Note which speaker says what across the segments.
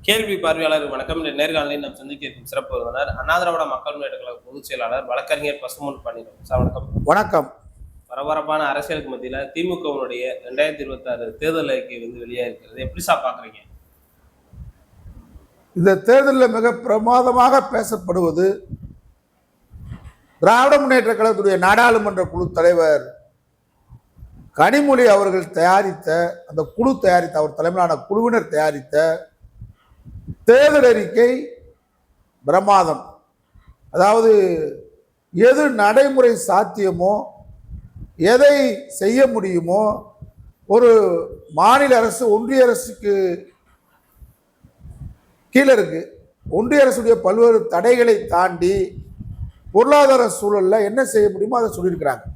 Speaker 1: கேள்வி பார்வையாளர் வணக்கம். நேர்காணலில் நாம் சந்திக்க இருக்கும் சிறப்பு விருந்தினர் அண்ணா திராவிட மக்கள் முன்னேற்ற கழக பொதுச் செயலாளர் வழக்கறிஞர் பசும்பொன் பாண்டியன் சார். வணக்கம்.
Speaker 2: வணக்கம்.
Speaker 1: பரபரப்பான அரசியலுக்கு மத்தியில திமுகவினுடைய 2026 தேர்தல் அறிக்கை வெளியாக இருக்கிறது. எப்படி சார் பாக்குறீங்க?
Speaker 2: இந்த தேர்தலில் மிக பிரமாதமாக பேசப்படுவது திராவிட முன்னேற்ற கழகத்துடைய நாடாளுமன்ற குழு தலைவர் கனிமொழி அவர்கள் தயாரித்த அந்த குழு தயாரித்த அவர் தலைமையிலான குழுவினர் தயாரித்த தேர்தல் அறிக்கை பிரமாதம். அதாவது எது நடைமுறை சாத்தியமோ எதை செய்ய முடியுமோ ஒரு மாநில அரசு ஒன்றிய அரசுக்கு கீழே இருக்கு. ஒன்றிய அரசுடைய பல்வேறு தடைகளை தாண்டி பொருளாதார சூழல்ல என்ன செய்ய முடியுமோ அதை சொல்லியிருக்கிறாங்க.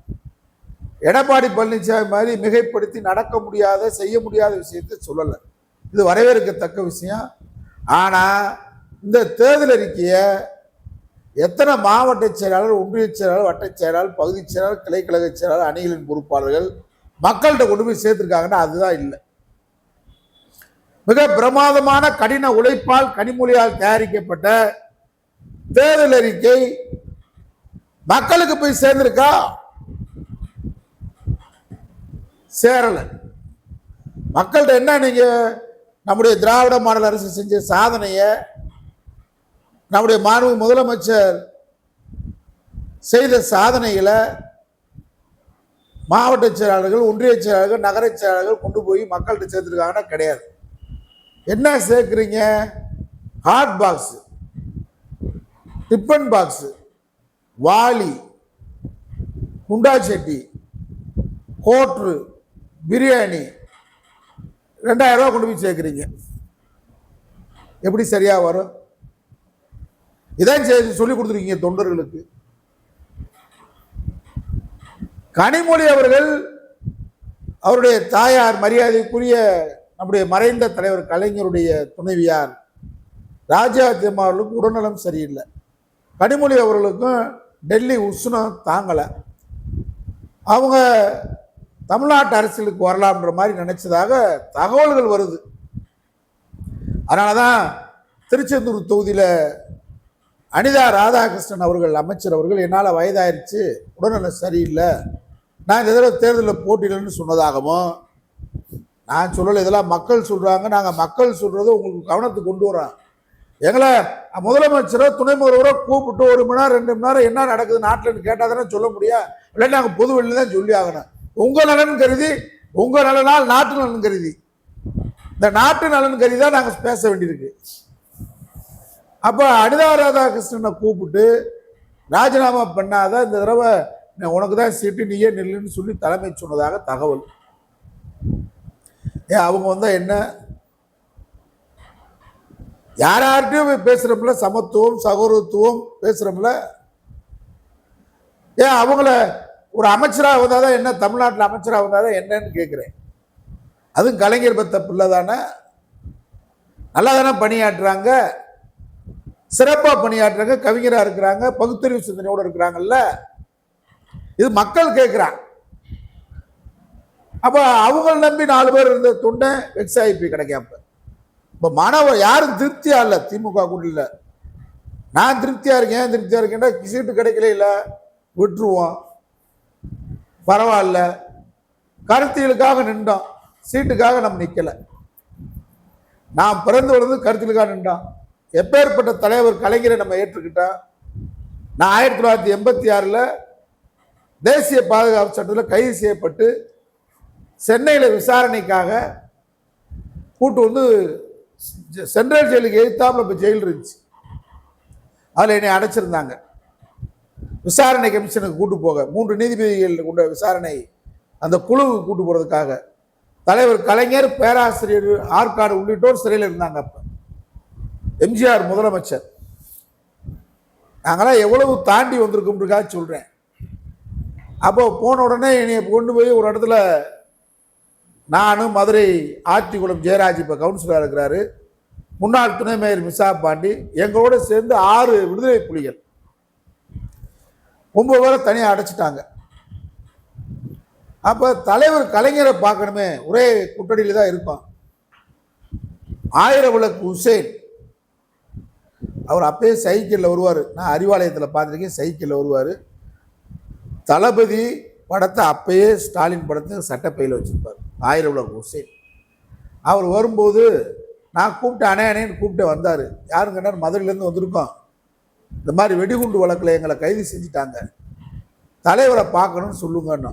Speaker 2: எடப்பாடி பழனிசாமி மாதிரி மிகைப்படுத்தி நடக்க முடியாத செய்ய முடியாத விஷயத்தை சொல்லலை. இது வரவேற்கத்தக்க விஷயம். ஆனால் இந்த தேர்தல் அறிக்கையை எத்தனை மாவட்ட செயலாளர், ஒன்றிய செயலாளர், வட்டச் செயலாளர், பகுதி செயலாளர், கிளைக்கழக செயலாளர், அணிகளின் பொறுப்பாளர்கள் மக்கள்கிட்ட கொண்டு போய் சேர்த்துருக்காங்கன்னா அதுதான் இல்லை. மிக பிரமாதமான கடின உழைப்பால் கனிமொழியால் தயாரிக்கப்பட்ட தேர்தல் அறிக்கை மக்களுக்கு போய் சேர்ந்திருக்கா? சேரல. மக்கள்கிட்ட என்ன, நீங்க நம்முடைய திராவிட மாடல் அரசு செஞ்ச சாதனையை, நம்முடைய மாண்பு முதலமைச்சர் செய்த சாதனைகளை மாவட்ட செயலாளர்கள், ஒன்றிய செயலாளர்கள், நகர செயலாளர்கள் கொண்டு போய் மக்கள்கிட்ட சேர்த்துருக்காங்கன்னா கிடையாது. என்ன சேர்க்குறீங்க? ஹாட் பாக்ஸ், டிஃபன் பாக்ஸ், வாளி, குண்டா சட்டி, கோட்ரு, பிரியாணி 2000 ரூபா கொண்டு போய் சேர்க்குறீங்க. எப்படி சரியா வரும்? இதான் சொல்லி கொடுத்துருக்கீங்க தொண்டர்களுக்கு. கனிமொழி அவர்கள் அவருடைய தாயார் மரியாதைக்குரிய நம்முடைய மறைந்த தலைவர் கலைஞருடைய துணைவியார் ராஜாத்தி அம்மா அவர்களுக்கு உடல்நலம் சரியில்லை. கனிமொழி அவர்களுக்கும் டெல்லி உஷ்ணம் தாங்கலை. அவங்க தமிழ்நாட்டு அரசியலுக்கு வரலாம்ன்ற மாதிரி நினைச்சதாக தகவல்கள் வருது. அதனால தான் திருச்செந்தூர் தொகுதியில் அனிதா ராதாகிருஷ்ணன் அவர்கள், அமைச்சர் அவர்கள், என்னால் வயதாயிருச்சு, உடல்நலம் சரியில்லை, நான் இந்த தடவை தேர்தலில் போட்டியில்லைன்னு சொன்னதாகவும் நான் சொல்லலை. இதெல்லாம் மக்கள் சொல்கிறாங்க. நாங்கள் மக்கள் சொல்கிறத உங்களுக்கு கவனத்துக்கு கொண்டு வரோம். எங்களை முதலமைச்சரோ துணை முதல்வரோ கூப்பிட்டு 1 மணி நேரம் 2 மணி நேரம் என்ன நடக்குது நாட்டில்னு கேட்டால் தானே சொல்ல முடியும். இல்லை நாங்கள் பொது வெளியில் தான் சொல்லி ஆகணும். உங்கள் நலன் கருதி, உங்கள் நலனால் நாட்டு நலன் கருதி, இந்த நாட்டு நலன் கருதி தான் நாங்கள் பேச வேண்டியிருக்கு. அப்போ அனிதா ராதாகிருஷ்ணனை கூப்பிட்டு ராஜினாமா பண்ணாத, இந்த தடவை உனக்கு தான் சீட்டு, நீயே நில்லுன்னு சொல்லி தலைமை சொன்னதாக தகவல். ஏன் அவங்க வந்தால் என்ன? யார்கிட்டையும் பேசுகிறோம்ல, சமத்துவம் சகோதரத்துவம் பேசுகிறோம்ல. ஏன் அவங்கள ஒரு அமைச்சராக வந்தால் தான் என்ன, தமிழ்நாட்டில் அமைச்சராக வந்தால் தான் என்னன்னு கேட்குறேன். அதுவும் கலைஞர் பத்த பிள்ளை தானே, நல்லா தானே பணியாற்றுறாங்க, சிறப்பாக பணியாற்றுறாங்க, கவிஞராக இருக்கிறாங்க, பகுத்தறிவு சிந்தனையோடு இருக்கிறாங்கல்ல. இது மக்கள் கேட்குறாங்க. அப்போ அவங்கள நம்பி 4 பேர் இருந்த தொண்டை வெக்ஸ் ஆகி போய் கிடைக்காம இப்போ மாணவர் யாரும் திருப்தியா இல்லை. திமுக கூட இல்லை. நான் திருப்தியா இருக்கேன், திருப்தியா இருக்கேன்டா, சீட்டு கிடைக்கல, இல்லை விட்டுருவோம், பரவாயில்ல, கருத்தியலுக்காக நின்றோம், சீட்டுக்காக நம்ம நிற்கலை. நாம் பிறந்து வளர்ந்து கருத்தியலுக்காக நின்றோம். எப்பேற்பட்ட தலைவர் கலைஞரை நம்ம ஏற்றுக்கிட்டோம். நான் 1986 தேசிய பாதுகாப்பு சட்டத்தில் கைது செய்யப்பட்டு சென்னையில் விசாரணைக்காக கூட்டு வந்து சென்ட்ரல் ஜெயிலுக்கு எதிர்த்தாப்புல இப்போ ஜெயில் இருந்துச்சு. அதில் என்னை அடைச்சிருந்தாங்க. விசாரணை கமிஷனுக்கு கூட்டு போக 3 நீதிபதிகள் கொண்ட விசாரணை அந்த குழுவுக்கு கூட்டு போகிறதுக்காக தலைவர் கலைஞர், பேராசிரியர் ஆற்காடு உள்ளிட்டோர் சிறையில் இருந்தாங்க. அப்போ எம்ஜிஆர் முதலமைச்சர். நாங்களாம் எவ்வளவு தாண்டி வந்திருக்கோம்ன்றக்காக சொல்கிறேன். அப்போ போன உடனே என்னை கொண்டு போய் ஒரு இடத்துல, நானும் மதுரை ஆத்திக்குளம் ஜெயராஜ் இப்போ கவுன்சிலராக இருக்கிறாரு, முன்னாள் துணை மேயர் மிசா பாண்டி, எங்களோட சேர்ந்து 6 விடுதலை புலிகள் 9 பேரை தனியாக அடைச்சிட்டாங்க. அப்போ தலைவர் கலைஞரை பார்க்கணுமே, ஒரே கூட்டணியில் தான் இருப்பான். ஆயிரவிளக்கு உசேன் அவர் அப்பயே சைக்கிளில் வருவார். நான் அறிவாலயத்தில் பார்த்துருக்கேன், சைக்கிளில் வருவார். தளபதி படத்தை அப்பயே ஸ்டாலின் படத்தை சட்டப்பையில் வச்சுருப்பார். ஆயிரவிளக்கு உசேன் அவர் வரும்போது நான் கூப்பிட்டு அணையணேன்னு கூப்பிட்டு வந்தார். யாரும் கேட்டார், மதுரையிலேருந்து வந்திருக்கோம், இந்த மாதிரி வெடிகுண்டு வழக்கில் எங்களை கைது செஞ்சுட்டாங்க, தலைவரை பார்க்கணும்னு சொல்லுங்கன்னு.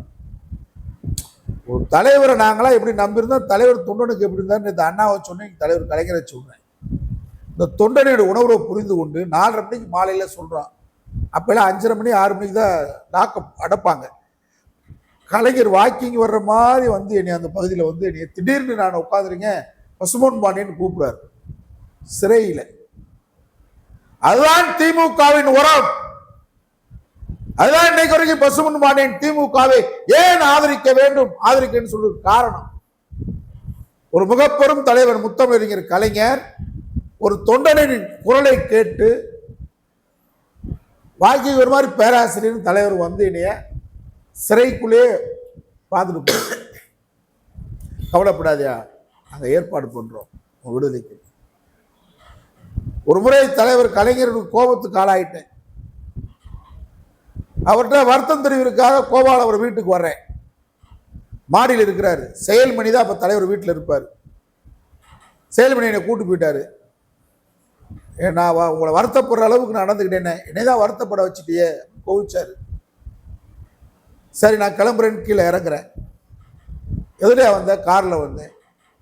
Speaker 2: ஒரு தலைவரை நாங்களாம் எப்படி நம்பியிருந்தோம், தலைவர் தொண்டனுக்கு எப்படி இருந்தார், இந்த அண்ணாவை சொன்னேன், தலைவர் கலைஞரை சொன்னேன். இந்த தொண்டனோட உணர்வை புரிந்து கொண்டு 4:30 மணிக்கு மாலையில் சொல்கிறோம். அப்போல்லாம் 5:30 மணி 6 மணிக்கு தான் லாக்கப் அடைப்பாங்க. கலைஞர் வாக்கிங் வர்ற மாதிரி வந்து என்னை அந்த பகுதியில் வந்து என்னை திடீர்னு நான் உட்காந்துருங்க பசுமன் பாண்டியன்னு கூப்பிடுறாரு சிறையில். அதுதான் திமுகவின் உரம். அதுதான் இன்னைக்கு வரைக்கும் பசுமன் பாண்டியன் திமுகவை ஏன் ஆதரிக்க வேண்டும், ஆதரிக்கன்னு சொல்றது காரணம். ஒரு மிகப்பெரும் தலைவர் முத்தமிழறிஞர் கலைஞர் ஒரு தொண்டனின் குரலை கேட்டு வாக்கி ஒரு மாதிரி பேராசிரியர் தலைவர் வந்து என்னைய சிறைக்குள்ளே பார்த்துட்டு கவலைப்படாதியா, நாங்கள் ஏற்பாடு பண்றோம் விடுதலைக்கு. ஒரு முறை தலைவர் கலைஞருக்கு கோபத்துக்கு ஆளாயிட்டேன். அவர்கிட்ட வருத்தம் தெரிவிக்கிறதுக்காக கோபால் அவர் வீட்டுக்கு வர்றேன். மாடியில் இருக்கிறாரு. செயல்மணி தான் அப்போ தலைவர் வீட்டில் இருப்பார். செயல்மணி என்னை கூட்டு போயிட்டாரு. நான் உங்களை வருத்தப்படுற அளவுக்கு நான் நடந்துக்கிட்டேன், என்னைதான் வருத்தப்பட வச்சுட்டியே கோவிச்சாரு. சரி நான் கிளம்புறேன்னு கீழே இறங்குறேன். எதிரே வந்தேன், காரில் வந்தேன்.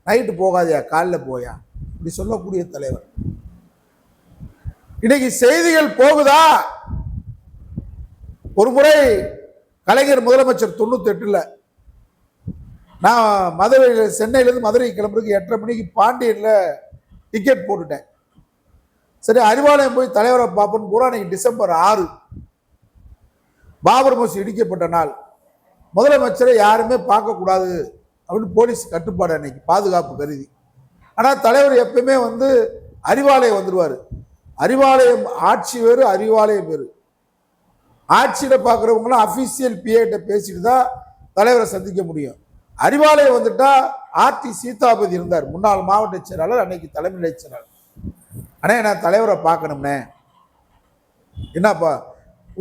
Speaker 2: நைட்டு போகாதியா, காலில் போயா, இப்படி சொல்லக்கூடிய தலைவர். இன்னைக்கு செய்திகள் போகுதா? ஒரு முறை கலைஞர் முதலமைச்சர் 98ல் நான் மதுரையில் சென்னையிலேருந்து மதுரை கிளம்புறதுக்கு 8:30 மணிக்கு பாண்டியனில் டிக்கெட் போட்டுட்டேன். சரி அறிவாலயம் போய் தலைவரை பார்ப்போன்னு பூரா அன்னைக்கு டிசம்பர் 6 பாபர் மசூதி இடிக்கப்பட்ட நாள். முதலமைச்சரை யாருமே பார்க்கக்கூடாது அப்படின்னு போலீஸ் கட்டுப்பாடு அன்னைக்கு பாதுகாப்பு கருதி. ஆனால் தலைவர் எப்பயுமே வந்து அறிவாலயம் வந்துடுவார். அறிவாலயம் ஆட்சி வேறு, அறிவாலயம் வேறு. ஆட்சியில் பார்க்குறவங்களாம் அஃபீஷியல் பிஏட்ட பேசிட்டு தான் தலைவரை சந்திக்க முடியும். அறிவாலயம் வந்துட்டா ஆர்டி சீதாபதி இருந்தார், முன்னாள் மாவட்ட செயலாளர், அன்னைக்கு தலைமை செயலாளர். அண்ணே நான் தலைவரை பார்க்கணும்னே, என்னப்பா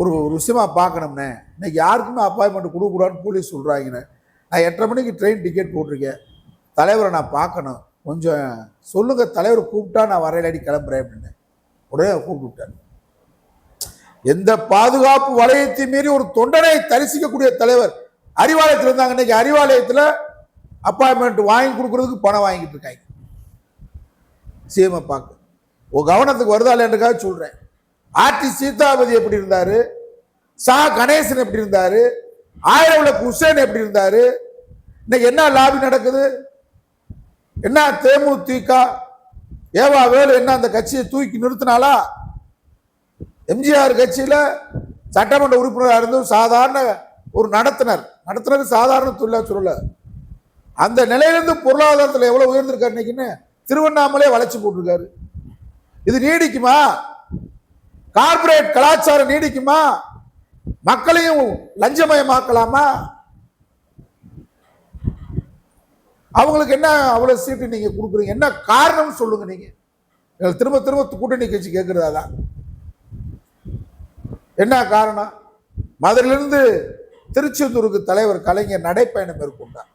Speaker 2: ஒரு விஷயமா பார்க்கணும்னே, இன்னைக்கு யாருக்குமே அப்பாயின்மெண்ட் கொடுக்கூடாதுன்னு போலீஸ் சொல்கிறாங்கண்ணே. நான் 8:30 மணிக்கு ட்ரெயின் டிக்கெட் போட்டிருக்கேன், தலைவரை நான் பார்க்கணும், கொஞ்சம் சொல்லுங்கள், தலைவர் கூப்பிட்டா நான் வரையிலடி கிளம்புறேன் அப்படின்னு உடனே கூப்பிட்டு. எந்த பாதுகாப்பு வளையத்தை மீறி ஒரு தொண்டனை தரிசிக்கக்கூடிய தலைவர் அறிவாலயத்தில் இருந்தாங்க. இன்னைக்கு அறிவாலயத்தில் அப்பாயின்மெண்ட் வாங்கி கொடுக்கறதுக்கு பணம் வாங்கிட்டு இருக்காங்க. சிஎம் பார்க்க உங்க கவனத்துக்கு வருதா இல்லைன்றக்காக சொல்றேன். ஆர்டி சீதாபதி எப்படி இருந்தாரு, சா கணேசன் எப்படி இருந்தாரு, ஆயிரவிளக்கு உசேன் எப்படி இருந்தாரு. இன்னைக்கு என்ன லாபி நடக்குது, என்ன தேமுதிக ஏவா வேலு என்ன அந்த கட்சியை தூக்கி நிறுத்தினாலா? எம்ஜிஆர் கட்சியில சட்டமன்ற உறுப்பினராக இருந்தும் சாதாரண ஒரு நடத்துனர் சாதாரண தொழிலாளர் சொல்லல, அந்த நிலையிலிருந்து பொருளாதாரத்தில் எவ்வளவு உயர்ந்திருக்காரு இன்னைக்குன்னு திருவண்ணாமலை வளைச்சு போட்டிருக்காரு. இது நீடிக்குமா? கார்பரேட் கலாச்சாரம் நீடிக்குமா? மக்களையும் லஞ்சமயமாக்கலாமா? அவங்களுக்கு என்ன அவ்வளவு சீட்டு நீங்க கொடுக்குறீங்க, என்ன காரணம் சொல்லுங்க. நீங்க திரும்ப திரும்ப கூட்டணி கட்சி கேட்கறதா என்ன காரணம்? மதுரையிலிருந்து திருச்செந்தூருக்கு தலைவர் கலைஞர் நடைப்பயணம் மேற்கொண்டார்.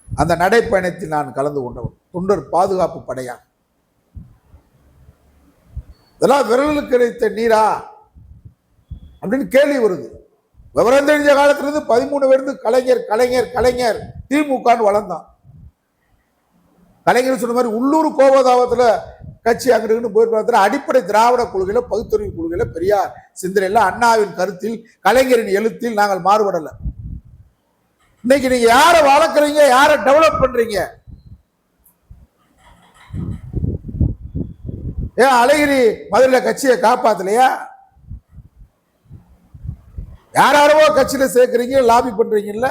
Speaker 2: அந்த நடைப்பயணத்தில் நான் கலந்து கொண்டவன், தொண்டர் பாதுகாப்பு படையாக. இதெல்லாம் விரலுக்கு கிடைத்த நீரா அப்படின்னு கேள்வி வருது. விவரம் தெரிஞ்ச காலத்திலிருந்து 13 பேருந்து கலைஞர் கலைஞர் கலைஞர் திமுகன்னு வளர்ந்தான். கலைஞர் சொன்ன மாதிரி உள்ளூர் கோபதாபத்துல கட்சி அங்கிட்டு போயிருப்பாங்க. அடிப்படை திராவிட கொள்கையில, பகுத்தறிவு கொள்கையில, பெரியார் சிந்தனையில, அண்ணாவின் கருத்தில், கலைஞரின் எழுத்தில் நாங்கள் மாறுபடல. இன்னைக்கு நீங்க யாரை வளர்க்குறீங்க, யாரை டெவலப் பண்றீங்க? ஏன் அழகிரி மதுரையில கட்சியை காப்பாத்தலையா? யாரோ கட்சியில சேர்க்கிறீங்க, லாபி பண்றீங்கல்ல.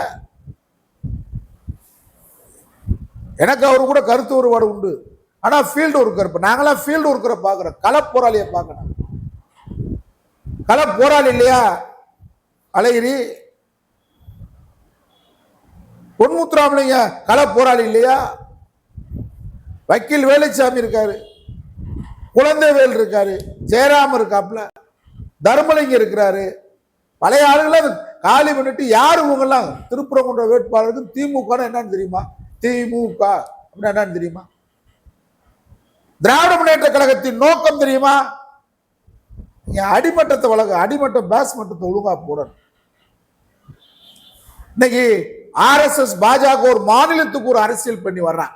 Speaker 2: எனக்கு அவரு கூட கருத்து ஒருபாடு உண்டு. ஆனா ஃபீல்டு ஒர்க்கர், நாங்களாம் ஃபீல்டு ஒர்க்கரை பார்க்கிறோம், களப்போராளியை பார்க்கணும். களப்போராளி இல்லையா அழகிரி? பொன்முத்துராமலிங்க களப்போராளி இல்லையா? வக்கீல் வேலுச்சாமி இருக்காரு, குழந்தைவேல் இருக்காரு, ஜெயராம் இருக்காப்ல, தர்மலிங்கம் இருக்கிறாரு. பழைய ஆளுகளை காலி பண்ணிட்டு யாரு இவங்கெல்லாம் திருப்பரங்குன்ற வேட்பாளருக்கு திமுக என்னன்னு தெரியுமா? திமுக அப்படின்னா என்னன்னு தெரியுமா? திராவிட முன்னேற்ற கழகத்தின் நோக்கம் தெரியுமா? அடிமட்டத்தை வழங்க, அடிமட்டம் பேஸ் மட்டத்தை ஒழுங்கா போடணும். இன்னைக்கு RSS பாஜக ஒரு மாநிலத்துக்கு ஒரு அரசியல் பண்ணி வர்றான்.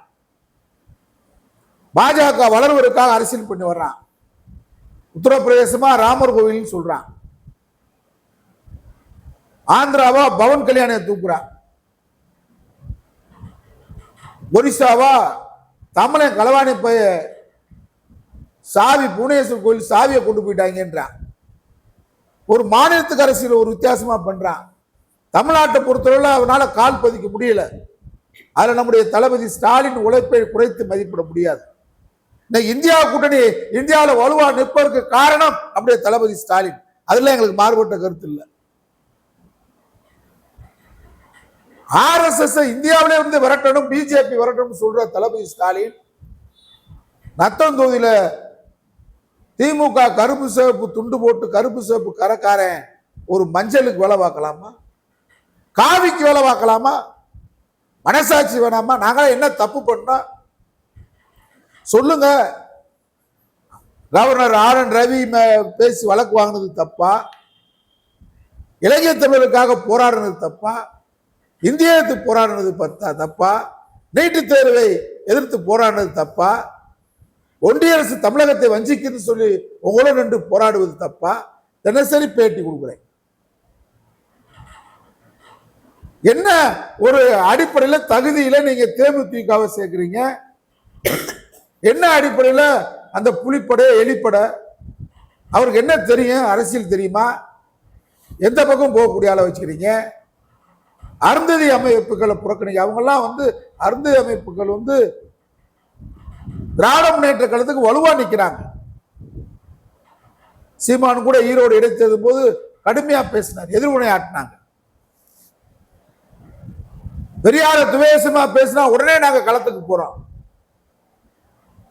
Speaker 2: பாஜக வளர்வதற்காக அரசியல் பண்ணி வர்றான். உத்தரப்பிரதேசமா ராமர் கோவில் சொல்றான், ஆந்திராவா பவன் கல்யாண தூக்குறான், ஒரிசாவா தமிழன் களவாணி பைய சாவி புவனேஸ்வர் கோயில் சாவியை கொண்டு போயிட்டாங்கன்றான். ஒரு மாநிலத்துக்கு அரசியல் ஒரு வித்தியாசமா பண்றான். தமிழ்நாட்டை பொறுத்தவரை அவனால கால் பதிக்க முடியல. அதுல நம்முடைய தளபதி ஸ்டாலின் உழைப்பை குறைத்து மதிப்பிட முடியாது. இன்னைக்கு இந்தியா கூட்டணி இந்தியாவில் வலுவா நிற்பதற்கு காரணம் நம்முடைய தளபதி ஸ்டாலின். அதுல எங்களுக்கு மாறுபட்ட கருத்து இல்லை. RSS இந்தியாவிலே இருந்து விரட்டணும், பிஜேபி விரட்டணும் சொல்ற தளபதி ஸ்டாலின் நத்தம் தொகுதியில திமுக கருப்பு சிவப்பு துண்டு போட்டு கருப்பு சிவப்பு கரக்காரன் ஒரு மஞ்சளுக்கு வேலை பார்க்கலாமா? காவிக்கு வேலை பார்க்கலாமா? மனசாட்சி வேணாமா? நாங்கள என்ன தப்பு பண்ணோம் சொல்லுங்க. கவர்னர் RN ரவி பேசி வழக்கு வாங்கினது தப்பா? இளைஞர் தமிழருக்காக போராடினது தப்பா? இந்தியாவுக்கு போராடினது தப்பா? நீட்டு தேர்வை எதிர்த்து போராடினது தப்பா? ஒன்றிய அரசு தமிழகத்தை வஞ்சிக்குன்னு சொல்லி உங்களோட நின்று போராடுவது தப்பா? தினசரி பேட்டி கொடுக்குறேன். என்ன ஒரு அடிப்படையில் தகுதியில நீங்க தேமுதிகவை சேர்க்கிறீங்க? என்ன அடிப்படையில் அந்த புலிப்படை எலிப்படை அவருக்கு என்ன தெரியும்? அரசியல் தெரியுமா? எந்த பக்கம் போகக்கூடிய ஆளை வச்சுக்கிறீங்க? அருந்ததி அமைப்புகளை புறக்கணிக்க. அவங்கெல்லாம் அருந்ததி அமைப்புகள் திராவிட முன்னேற்ற கழகத்துக்கு வலுவா நிற்கிறாங்க. சீமான் கூட ஈரோடு இடைத்தது போது கடுமையா பேசினார், எதிர்வினை ஆட்டினாங்க. பெரியார துவேசமா பேசினா உடனே நாங்க களத்துக்கு போறோம்.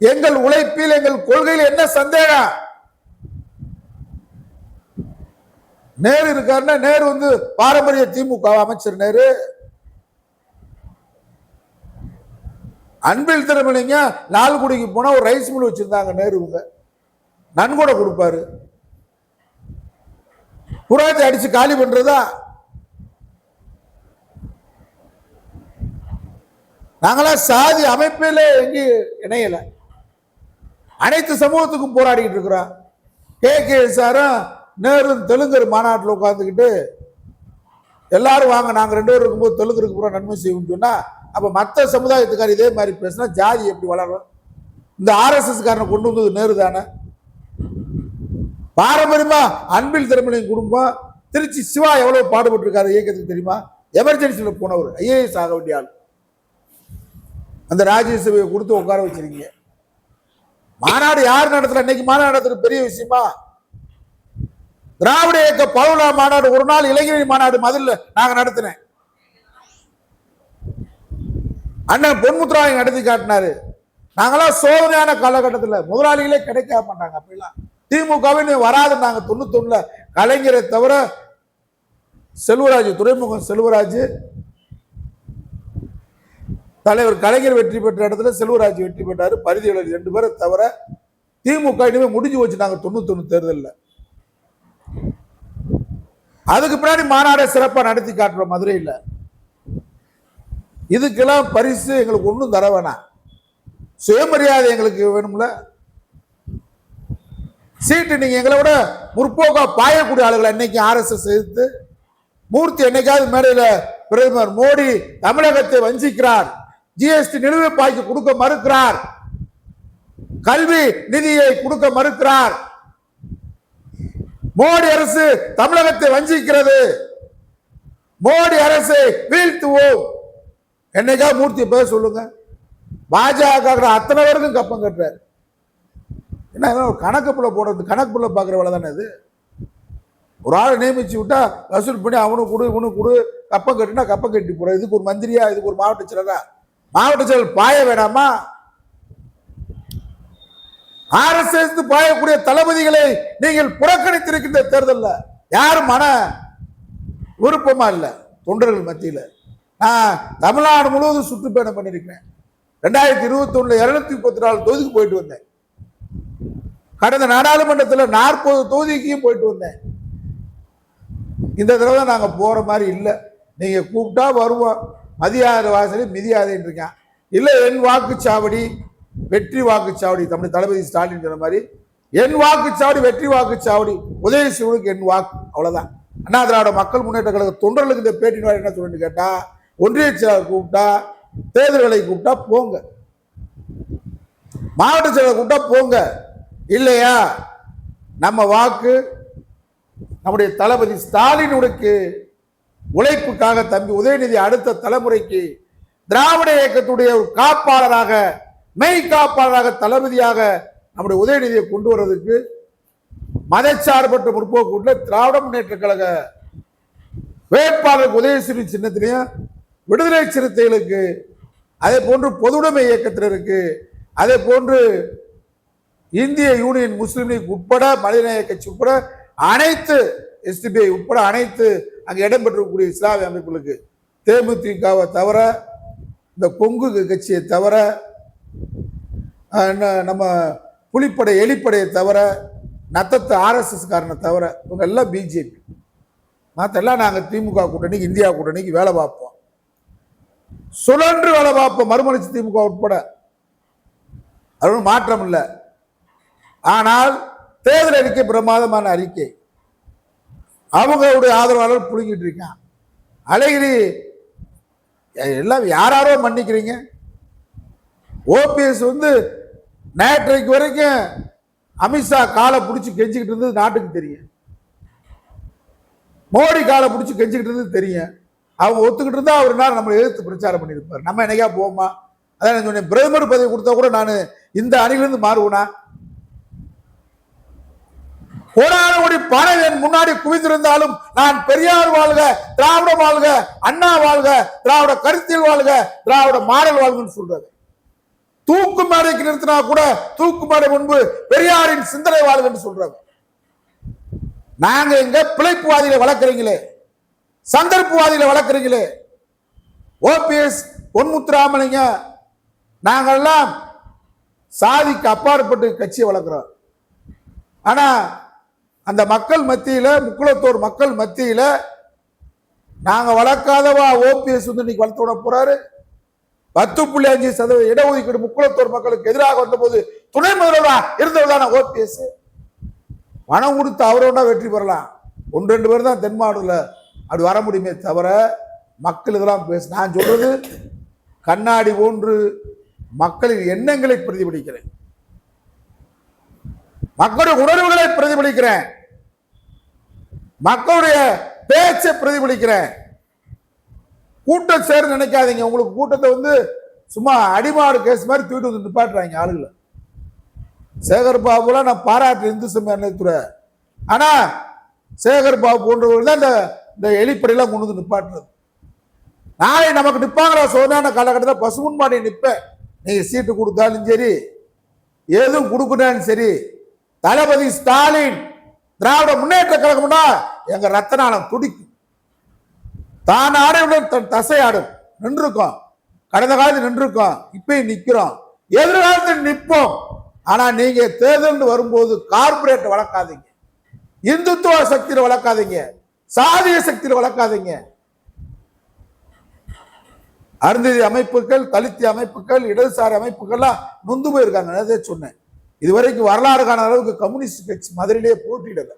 Speaker 2: எங்கள் உழைப்பில் எங்கள் கொள்கையில் என்ன சந்தேகம்? நேரு இருக்காருன்னா நேரு பாரம்பரிய திமுக அமைச்சர் நேரு. அன்பில் திருமணிங்க லால்குடிக்கு போனா ஒரு ரைஸ் மில் வச்சிருந்தாங்க நேருங்க, நன்கொடை கொடுப்பாரு. புறாத்தை அடிச்சு காலி பண்றதா? நாங்களா சாதி அமைப்பில எங்கேயும் இணையல, அனைத்து சமூகத்துக்கும் போராடிக்கிட்டு இருக்கிறோம். கே சாரும் நேரு தெலுங்கர் மாநாட்டில் உட்காந்துக்கிட்டு எல்லாரும் வாங்க நாங்க 2 பேரும் இருக்கும்போது தெலுங்கருக்கு பூரா நன்மை செய்வோம் சொன்னா, அப்ப மற்ற சமுதாயத்துக்கார இதே மாதிரி பேசினா ஜாதி எப்படி வளரும்? இந்த RSS காரனை கொண்டு வந்தது நேரு தானே. பாரம்பரியமா அன்பில் திருமணியின் குடும்பம் திருச்சி சிவா எவ்வளவு பாடுபட்டு இருக்காரு இயக்கத்துக்கு தெரியுமா? எமர்ஜென்சியில போனவர், IAS ஆக வேண்டிய ஆள். அந்த ராஜ்யசபையை கொடுத்து உட்கார வச்சிருக்கீங்க. மாநாடு யார் நடத்துற? இன்னைக்கு மாநாடு நடத்துறது பெரிய விஷயமா? திராவிட இயக்க பவுலா மாநாடு ஒரு நாள் இளைஞரணி மாநாடு மதுரையில் நாங்க நடத்தினேன். அண்ணன் பொன்முத்துராமன் நடத்தி காட்டினாரு. நாங்களாம் சோதனையான காலகட்டத்தில் முதலாளிகளே கிடைக்க மாட்டாங்க. அப்படிலாம் திமுகவே நீ வராது. நாங்க 91 கலைஞரை தவிர செல்வராஜ், துறைமுகம் செல்வராஜ், தலைவர் கலைஞர் வெற்றி பெற்ற இடத்துல செல்வராஜ் வெற்றி பெற்றாரு. பரிதியாளர் 2 பேரை தவிர திமுக இனிமே முடிஞ்சு போச்சு. நாங்க 91 தேர்தலில் அதுக்கு பின்னாடி மாநாடை சிறப்பா நடத்தி காட்டுறோம் மதுரையில். இதுக்கெல்லாம் பரிசு எங்களுக்கு ஒன்றும் தர வேணாம். சுயமரியாதை எங்களுக்கு வேணும்ல. சீட்டு நீங்க எங்களை விட முற்போக்கா பாயக்கூடிய ஆளுகளை இன்னைக்கு RSS எதிர்த்து மூர்த்தி என்னைக்காவது மேடையில பிரதமர் மோடி தமிழகத்தை வஞ்சிக்கிறார், GST நிலுவை பாய்க்கு கொடுக்க மறுக்கிறார், கல்வி நிதியை கொடுக்க மறுக்கிறார், மோடி அரசு தமிழகத்தை வஞ்சிக்கிறது, மோடி அரசை வீழ்த்துவோம் என்னைக்கா மூர்த்தி பேச சொல்லுங்க. பாஜக அத்தனை பேருக்கும் கப்பம் கட்டுறாரு. என்ன கணக்கு புள்ள போடுறது? கணக்கு புள்ள பாக்குற வேலை தானே இது. ஒரு ஆளை நியமிச்சு விட்டா வசூல் பண்ணி அவனுக்கு கொடு இவனுக்கு கொடு, கப்பம் கட்டினா கப்பம் கட்டி போற. இதுக்கு ஒரு மந்திரியா, இதுக்கு ஒரு மாவட்ட செயலரா? மாவட்ட செயலர் பாய வேணாமா? RSS பாயக்கூடிய தளபதிகளை நீங்கள் புறக்கணித்திருக்கின்ற தேர்தலில் யாரும் மன விருப்பமா இல்லை தொண்டர்கள் மத்தியில். நான் தமிழ்நாடு முழுவதும் சுற்றுப்பயணம் பண்ணியிருக்கிறேன். 2021 234 தொகுதிக்கு போயிட்டு வந்தேன். கடந்த நாடாளுமன்றத்தில் 40 தொகுதிக்கும் போயிட்டு வந்தேன். இந்த தடவை நாங்கள் போற மாதிரி இல்லை. நீங்க கூப்பிட்டா வருவோம், மதியாத வாசலி மிதியாதேன்னு இருக்கான். இல்லை என் வாக்குச்சாவடி வெற்றி வாக்குச்சாவடி, தமிழ் தளபதி ஸ்டாலின் சொன்ன மாதிரி என் வாக்குச்சாவடி வெற்றி வாக்குச்சாவடி, உதயசிவனுக்கு என் வாக்கு, அவ்வளவுதான். அண்ணா திராவிட மக்கள் முன்னேற்ற கழக தொண்டர்களுக்கு இந்த பேட்டி என்ன சொல்லிட்டு கேட்டா, ஒன்றிய செயலர் கூப்பிட்டா, தேர்தல்களை கூப்பிட்டா போங்க, மாவட்ட செயலர் கூப்பிட்டா போங்க, இல்லையா நம்ம வாக்கு நம்முடைய தளபதி ஸ்டாலினுக்கு உழைப்புக்காக தம்பி உதயநிதி அடுத்த தலைமுறைக்கு திராவிட இயக்கத்துடைய காப்பாளராக, மெய் காப்பாளராக, தளபதியாக நம்முடைய உதயநிதியை கொண்டு வருவதற்கு மதச்சார்பற்ற முற்போக்கு திராவிட முன்னேற்ற கழக வேட்பாளருக்கு உதயசிறி சின்னத்திலையும், விடுதலை சிறுத்தைகளுக்கு, அதே போன்று பொதுவுடைமை இயக்கத்தினருக்கு, அதே போன்று இந்திய யூனியன் முஸ்லீம் லீக் உட்பட, மனிதநேய கட்சி உட்பட அனைத்து SDPI உட்பட அனைத்து அங்கே இடம்பெற்றக்கூடிய இஸ்லாமிய அமைப்புகளுக்கு, தேமுதிகவை தவிர, இந்த கொங்கு கட்சியை தவிர, நம்ம புலிப்படை எலிப்படையை தவிர, நத்தத்து RSS காரனை தவிர, இவங்க எல்லாம் பிஜேபி. மற்றெல்லாம் நாங்கள் திமுக கூட்டணிக்கு, இந்தியா கூட்டணிக்கு வேலை பார்ப்போம், சுழன்று வேலை பார்ப்போம், மறுமலர்ச்சி திமுக உட்பட. அது மாற்றம் இல்லை. ஆனால் தேர்தல் அறிக்கை பிரமாதமான அறிக்கை, அவங்களுடைய ஆதரவாளர் புடுங்கிட்டு இருக்கான். அழகிரி எல்லாம் யாராரோ மன்னிக்கிறீங்க. OPS நேற்றைக்கு வரைக்கும் அமித்ஷா காலை பிடிச்சி கெஞ்சிக்கிட்டு இருந்தது நாட்டுக்கு தெரியும், மோடி காலை பிடிச்சி கெஞ்சிக்கிட்டு இருந்தது தெரியும். அவங்க ஒத்துக்கிட்டு இருந்தா அவர் நம்மளை எதிர்த்து பிரச்சாரம் பண்ணியிருப்பார். நம்ம என்னைக்கா போவோமா? அதான் நான் சொன்னேன், பிரதமர் பதவி கொடுத்தா கூட நான் இந்த அணிலிருந்து மாறுவேனா? கோடானோடி பணம் என் முன்னாடி குவிந்திருந்தாலும் நான் பெரியார் வாழ்க, திராவிடம் வாழ்க, அண்ணா வாழ்க, திராவிட கருத்தியல் வாழ்க, திராவிட மாடல் வாழ்கன்னு சொல்றது. தூக்கு மேடைக்கு நிறுத்தினா கூட தூக்கு மேடை முன்பு பெரியாரின் சிந்தனை வாழ்கன்னு சொல்றாங்க. நாங்க எங்க பிழைப்புவாதிகளை வளர்க்குறீங்களே, சந்தர்ப்பவாதிகளை வளர்க்குறீங்களே. OPS பொன்முத்துராமலிங்க நாங்கெல்லாம் சாதிக்கு அப்பாற்பட்டு கட்சியை வளர்க்கிறோம். ஆனா அந்த மக்கள் மத்தியில, முக்குளத்தோர் மக்கள் மத்தியில நாங்க வளர்க்காதவா OPS இன்னைக்கு வளர்த்து விட போறாரு. 10.5% இடஒதுக்கீடு முக்குளத்தோர் மக்களுக்கு எதிராக வந்தபோது துணை முதல்வரா இருந்தவர்தான OPS. பணம் கொடுத்து அவரோட வெற்றி பெறலாம், 1-2 பேர் தான் தென் மாவட்டத்தில் அப்படி வர முடியுமே தவிர மக்கள் இதெல்லாம் பேச. நான் சொல்றது கண்ணாடி போன்று மக்களின் எண்ணங்களை பிரதிபலிக்கிறேன், மக்களுடைய உணர்வுகளை பிரதிபலிக்கிறேன், மக்களுடைய பேச்சை பிரதிபலிக்கிறேன். கூட்டம் சேர நினைக்காதீங்க. உங்களுக்கு கூட்டத்தை சும்மா அடிமாடு கேஸ் மாதிரி தூக்கிட்டு நிப்பாட்டுறாங்க ஆளுகளை. சேகர் பாபுலாம் நான் பாராட்டு இந்து சமய அறநிலையத்துறை. ஆனா சேகர் பாபு போன்றவர்கள் தான் இந்த எலிப்படையெல்லாம் கொண்டு வந்து நிப்பாட்டுறது. நாளை நமக்கு நிப்பாங்கிற சோதனையான காலகட்டத்தில் பசுமுன்பாடி நிற்பேன். நீங்க சீட்டு கொடுத்தாலும் சரி, எதுவும் கொடுக்கணும் சரி, தளபதி ஸ்டாலின் திராவிட முன்னேற்ற கழகம்னா எங்க ரத்த நாளம் துடிக்கும். தான் ஆடையுடன் தன் தசை ஆடும். நின்றுருக்கோம், கடந்த காலத்தில் நின்றுருக்கோம், இப்பயும் நிக்கிறோம், எதிர்காலத்தில் நிற்போம். ஆனா நீங்க தேர்தல் வரும்போது கார்பரேட் வளர்க்காதீங்க, இந்துத்துவ சக்தியில வளர்க்காதீங்க, சாதிய சக்தியில வளர்க்காதீங்க. அருந்ததி அமைப்புகள், தலித்திய அமைப்புகள், இடதுசாரி அமைப்புகள்லாம் நொந்து போயிருக்காங்க. அதே சொன்னேன், இதுவரைக்கும் வரலாறு காண அளவுக்கு கம்யூனிஸ்ட் கட்சி மதுரையிலே போட்டியிடல.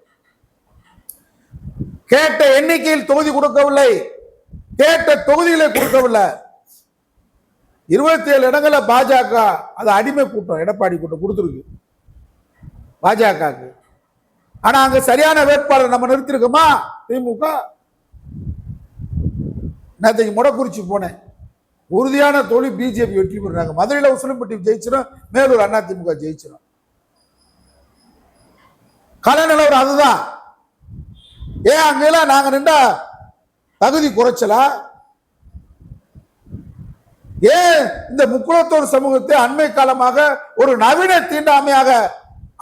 Speaker 2: கேட்ட எண்ணிக்கையில் தொகுதி கொடுக்கவில்லை, கேட்ட தொகுதிகளை கொடுக்கவில்லை. 27 இடங்கள்ல பாஜக அது அடிமை கூட்டம், எடப்பாடி கூட்டம் கொடுத்துருக்கு பாஜகவுக்கு. ஆனா அங்க சரியான வேட்பாளர் நம்ம நிறுத்திருக்கோமா? திமுக. நேற்றைக்கு மொடக்குறிச்சி போனேன், உறுதியான தோல்வி பிஜேபி வெற்றி பெறாங்க. மதுரையில் உசிலம்பட்டி ஜெயிச்சிடும், மேலூர் அதிமுக ஜெயிச்சிடும். கல நிலவரம் அதுதான். ஏன் அங்கெல்லாம் நாங்க நின்றா தகுதி குறைச்சலா? ஏன் இந்த முக்குளத்தோர் சமூகத்தை அண்மை காலமாக ஒரு நவீன தீண்டாமையாக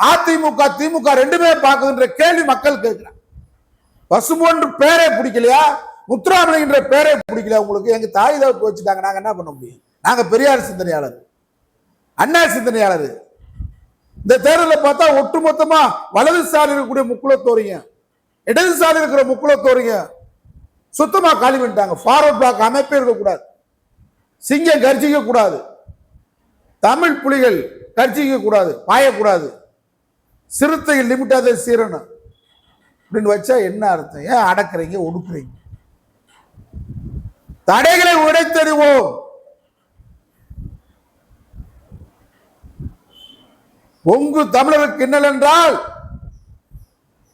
Speaker 2: அதிமுக திமுக ரெண்டுமே பார்க்குதுன்ற கேள்வி மக்கள் கேட்கிறாங்க. பசும்பொன் பேரே பிடிக்கலையா, முத்துராமலிங்கன்ற பேரே பிடிக்கல உங்களுக்கு? எங்க தாய் தான் வச்சுட்டாங்க, நாங்க என்ன பண்ண முடியும்? நாங்க பெரியார் சிந்தனையாளர், அண்ணா சிந்தனையாளர். இந்த தேர்தலில் பார்த்தா ஒட்டுமொத்தமா வலதுசாரி இருக்கக்கூடிய முக்குளத்தோரிங்க, இடதுசாரி இருக்கிற முக்குளத்தோரிங்க சுத்தமா காலி பண்ணிட்டாங்க. ஃபார்வர்ட் பிளாக் அமைப்பே இருக்கக்கூடாது, சிங்கம் கர்ஜிக்க கூடாது, தமிழ் புலிகள் கர்ஜிக்க கூடாது, பாயக்கூடாது, சிறுத்தைகள் லிமிட்டாத சீரணும் அப்படின்னு வச்சா என்ன அர்த்தம்? ஏன் அடக்குறீங்க, ஒடுக்குறீங்க? தடைகளை உடைத்தறிவோம். பொங்கு தமிழருக்கு இன்னல் என்றால்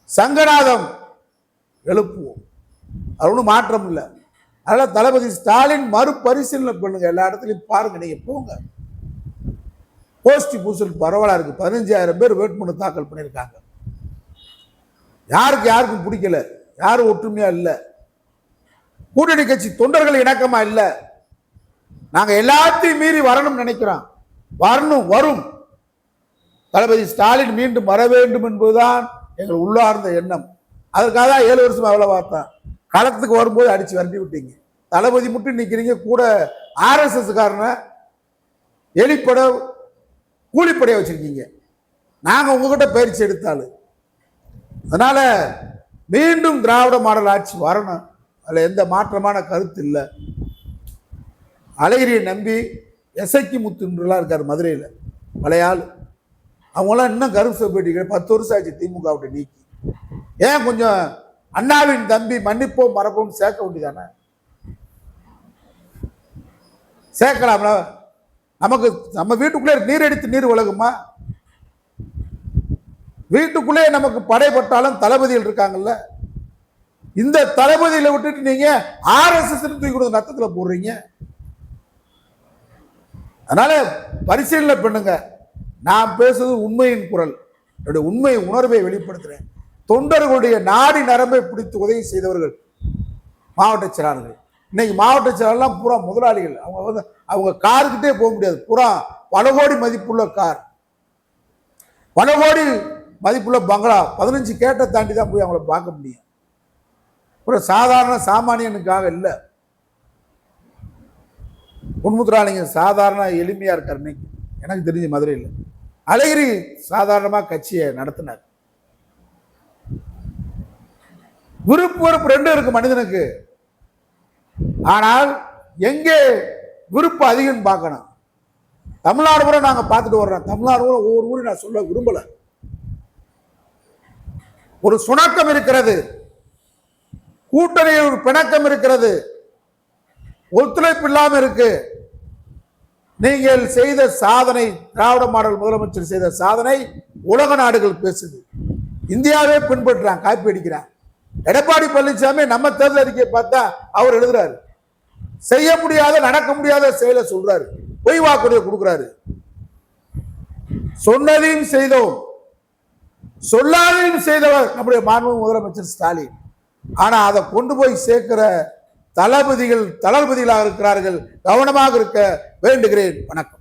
Speaker 2: சங்கநாதம் எழுப்புவோம். அது ஒன்றும் மாற்றம் இல்லை. அதனால தளபதி ஸ்டாலின் மறுபரிசீலனை பண்ணுங்க. எல்லா இடத்துலையும் பாருங்க, நீங்க போங்க. கோஷ்டி பூசல் பரவலா இருக்கு. 15,000 பேர் வேட்புமனு தாக்கல் பண்ணியிருக்காங்க. யாருக்கும் பிடிக்கல, யாரும் ஒற்றுமையா இல்லை, கூட்டணி கட்சி தொண்டர்கள் இணக்கமா இல்லை. நாங்க எல்லாத்தையும் மீறி வரணும்னு நினைக்கிறோம். வரும். தளபதி ஸ்டாலின் மீண்டும் வர வேண்டும் என்பதுதான் எங்கள் உள்ளார்ந்த எண்ணம். அதற்காக தான் 7 வருஷமா எவ்வளவு பார்த்தோம். களத்துக்கு வரும்போது அடிச்சு வரட்டி விட்டீங்க. தளபதி மட்டும் நிக்கிறீங்க, கூட RSS காரனை எலிப்பட கூலிப்படையை வச்சிருக்கீங்க. நாங்க உங்ககிட்ட பயிற்சி எடுத்தாலும். அதனால மீண்டும் திராவிட மாடல் ஆட்சி வரணும். அதுல எந்த மாற்றமான கருத்து இல்லை. அழகிரியை நம்பி எசக்கி முத்துன்றலாம் இருக்காரு மதுரையில், பழையாள். அவங்களாம் இன்னும் கருப்பு போயிட்டு 10 வருஷம் ஆச்சு திமுக விட்டு நீக்கி. ஏன் கொஞ்சம் அண்ணாவின் தம்பி மன்னிப்போம் மறப்போம் சேர்க்க வேண்டியதானே? சேர்க்கலாம்ல. நமக்கு நம்ம வீட்டுக்குள்ளே நீர் அடித்து நீர் உலகுமா? வீட்டுக்குள்ளே நமக்கு படைப்பட்டாலும் தளபதிகள் இருக்காங்கல்ல. இந்த தளபதியில விட்டுட்டு நீங்க RSS தூக்கி கொடுத்த நத்தத்துல போடுறீங்க. அதனால பரிசீலனை பண்ணுங்க. நான் பேசுறது உண்மையின் குரல், என்னுடைய உண்மை உணர்வை வெளிப்படுத்துறேன். தொண்டர்களுடைய நாடி நரம்பை பிடித்து உதவி செய்தவர்கள் மாவட்ட செயலாளர்கள். இன்னைக்கு மாவட்ட செயலாளர்லாம் பூரா முதலாளிகள். அவங்க காருக்கிட்டே போக முடியாது. பூரா பல கோடி மதிப்புள்ள கார், பல கோடி மதிப்புள்ள பங்களா, 15 கேட்டை தாண்டி தான் போய் அவங்கள பார்க்க முடியும். ஒரு சாதாரண சாமானியனுக்காக இல்லை. பொன்முத்துராமலிங்க சாதாரண எளிமையா இருக்கார். இன்னைக்கு எனக்கு தெரிஞ்ச மதுரையில் அழகிரி சாதாரணமா கட்சியை நடத்தினார். விருப்பு ரெண்டும் இருக்கு மனிதனுக்கு. ஆனால் எங்கே விருப்பம் அதிகம் பார்க்கணும். தமிழ்நாடு கூட நாங்க பார்த்துட்டு வர்றோம். தமிழ்நாடு கூட ஒவ்வொரு ஊரையும் நான் சொல்ல விரும்பல. ஒரு சுணக்கம் இருக்கிறது, கூட்டணியில் ஒரு பிணக்கம் இருக்கிறது, ஒத்துழைப்பு இல்லாம இருக்கு. நீங்கள் செய்த சாதனை, திராவிட மாடல் முதலமைச்சர் செய்த சாதனை உலக நாடுகள் பேசுது. இந்தியாவே பின்பற்றுறான், காப்பி அடிக்கிறான். எடப்பாடி பழனிசாமி நம்ம தேர்தல் அறிக்கையை பார்த்தா அவர் எழுதுறாரு, செய்ய முடியாத நடக்க முடியாத செயலை சொல்றாரு, பொய் வாக்குறுதியை கொடுக்கிறாரு. சொன்னதையும் செய்தோம், சொல்லாதையும் செய்தவர் நம்முடைய மாண்பு முதலமைச்சர் ஸ்டாலின். ஆனா அதை கொண்டு போய் சேர்க்கிற தளபதிகளாக இருக்கிறார்கள். கவனமாக இருக்க வேண்டுகிறேன். வணக்கம்.